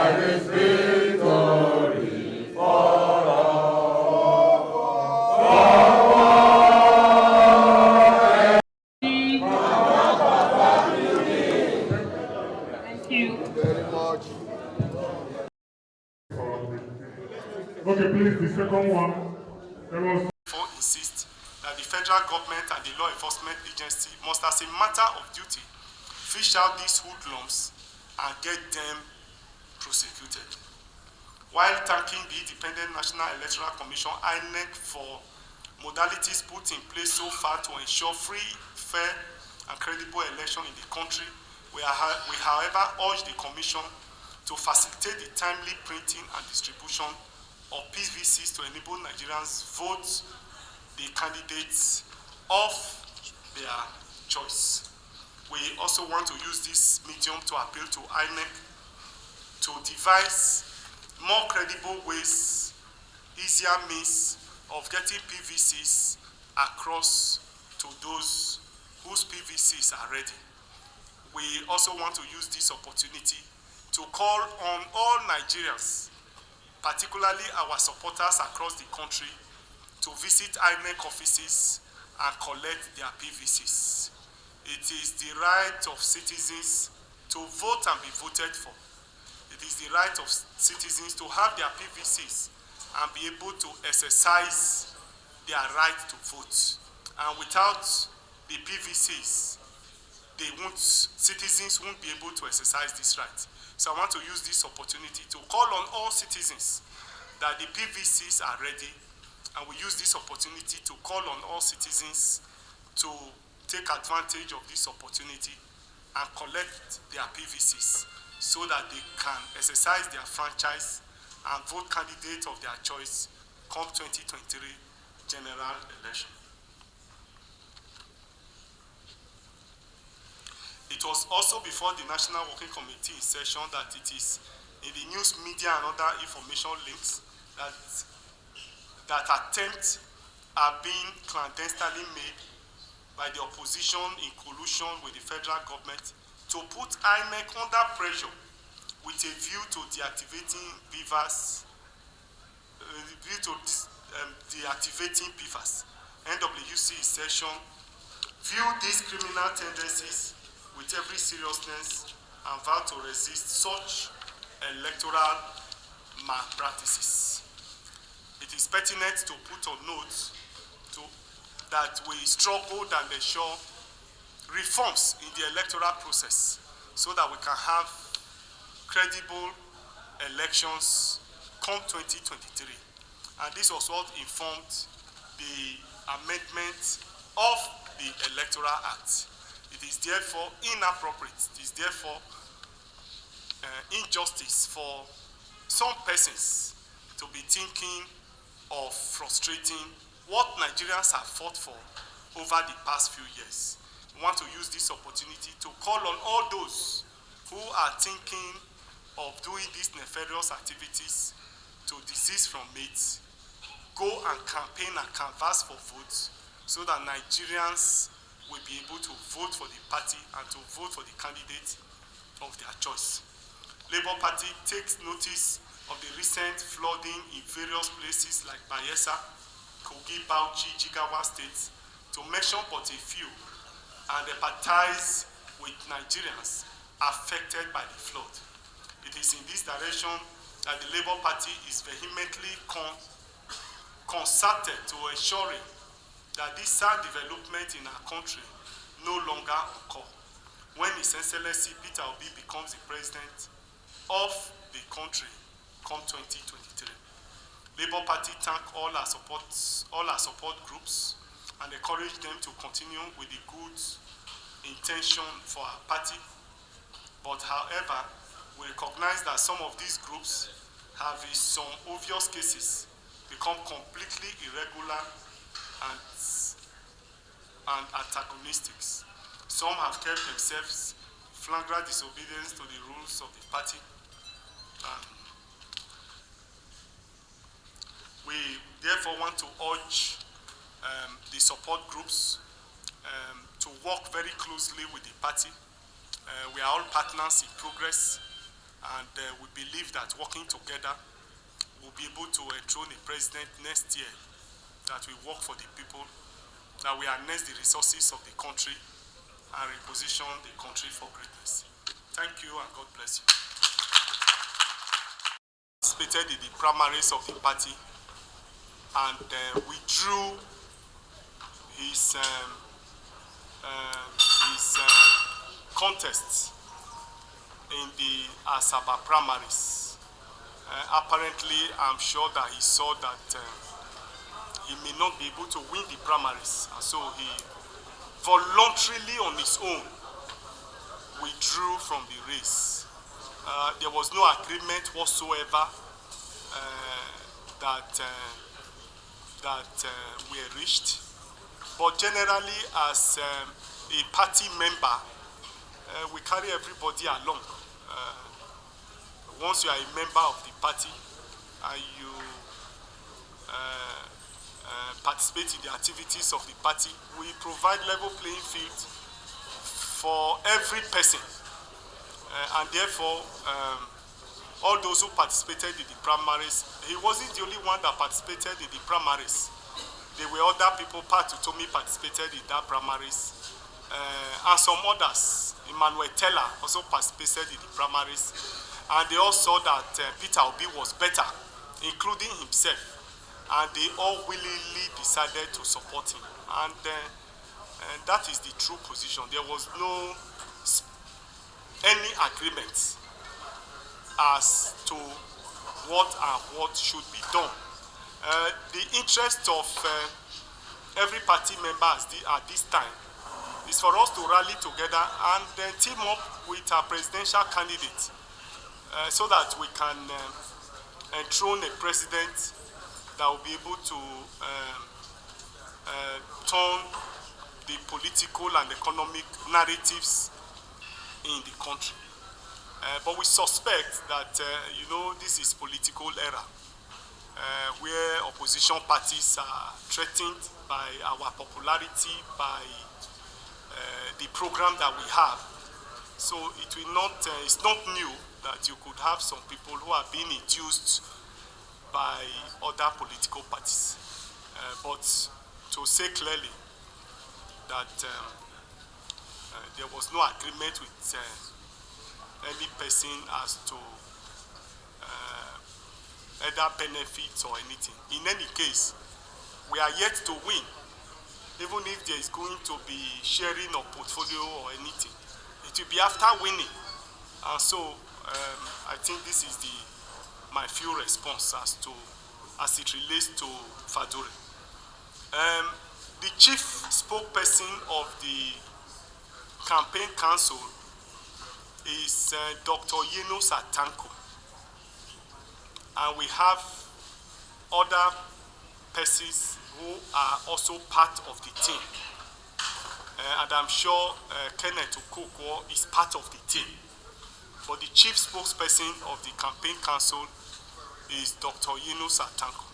There is victory for Thank you very much. Okay, please, the second one. Insist that the federal government and the law enforcement agency must, as a matter of duty, fish out these hoodlums and get them prosecuted. While thanking the Independent National Electoral Commission, INEC, for modalities put in place so far to ensure free, fair, and credible election in the country, we however urge the Commission to facilitate the timely printing and distribution of PVCs to enable Nigerians vote the candidates of their choice. We also want to use this medium to appeal to INEC to devise more credible ways, easier means of getting PVCs across to those whose PVCs are ready. We also want to use this opportunity to call on all Nigerians, particularly our supporters across the country, to visit INEC offices and collect their PVCs. It is the right of citizens to vote and be voted for. It is the right of citizens to have their PVCs and be able to exercise their right to vote. And without the PVCs, citizens won't be able to exercise this right. So I want to use this opportunity to call on all citizens that the PVCs are ready, and we use this opportunity to call on all citizens to take advantage of this opportunity and collect their PVCs so that they can exercise their franchise and vote candidates of their choice come 2023 general election. It was also before the National Working Committee in session that it is in the news media and other information links that attempts are being clandestinely made by the opposition in collusion with the federal government to put INEC under pressure with a view to deactivating beavers, deactivating PFAS. NWC in session view these criminal tendencies with every seriousness and vow to resist such electoral malpractices. It is pertinent to put on note that we struggled and ensure reforms in the electoral process so that we can have credible elections come 2023. And this was what informed the amendment of the Electoral Act. It is therefore inappropriate, it is therefore injustice for some persons to be thinking of frustrating what Nigerians have fought for over the past few years. We want to use this opportunity to call on all those who are thinking of doing these nefarious activities to desist from it, go and campaign and canvass for votes so that Nigerians will be able to vote for the party and to vote for the candidate of their choice. Labour Party takes notice of the recent flooding in various places like Bayelsa, Kogi, Bauchi, Jigawa states, to mention but a few, and empathize with Nigerians affected by the flood. It is in this direction that the Labour Party is vehemently concerted to ensuring that this sad development in our country no longer occur when His Excellency Peter Obi becomes the president of the country come 2023. Labour Party thank all our support groups and encourage them to continue with the good intention for our party. But however, we recognize that some of these groups have in some obvious cases become completely irregular and antagonistic. Some have kept themselves flagrant disobedience to the rules of the party. We therefore want to urge the support groups to work very closely with the party. We are all partners in progress, And we believe that working together, we'll be able to enthrone a president next year that will work for the people, that will harness the resources of the country and reposition the country for greatness. Thank you and God bless you. Participated in the primaries of the party and withdrew his contests in the Asaba primaries. Apparently, I'm sure that he saw that he may not be able to win the primaries, and so he voluntarily on his own withdrew from the race. There was no agreement whatsoever that were reached, but generally as a party member, we carry everybody along. Once you are a member of the party and you participate in the activities of the party, we provide level playing field for every person. And therefore, all those who participated in the primaries, he wasn't the only one that participated in the primaries. There were other people, Pat Utomi participated in that primaries, and some others. Emmanuel Teller also participated in the primaries, and they all saw that Peter Obi was better, including himself, and they all willingly decided to support him. And that is the true position. There was no any agreement as to what should be done. The interest of every party member at this time is for us to rally together and then team up with our presidential candidate so that we can enthrone a president that will be able to turn the political and economic narratives in the country. But we suspect that, this is political era, where opposition parties are threatened by our popularity, by the program that we have. So it will not, it's not new that you could have some people who are being induced by other political parties. But to say clearly that there was no agreement with any person as to either benefits or anything. In any case, we are yet to win, even if there is going to be sharing of portfolio or anything. It will be after winning. And so I think this is my few response as it relates to Fadure. The chief spokesperson of the campaign council is Dr. Yunus Atanko. And we have other persons who are also part of the team. And I'm sure Kenneth Okokwo is part of the team. But the chief spokesperson of the campaign council is Dr. Yunus Atanko.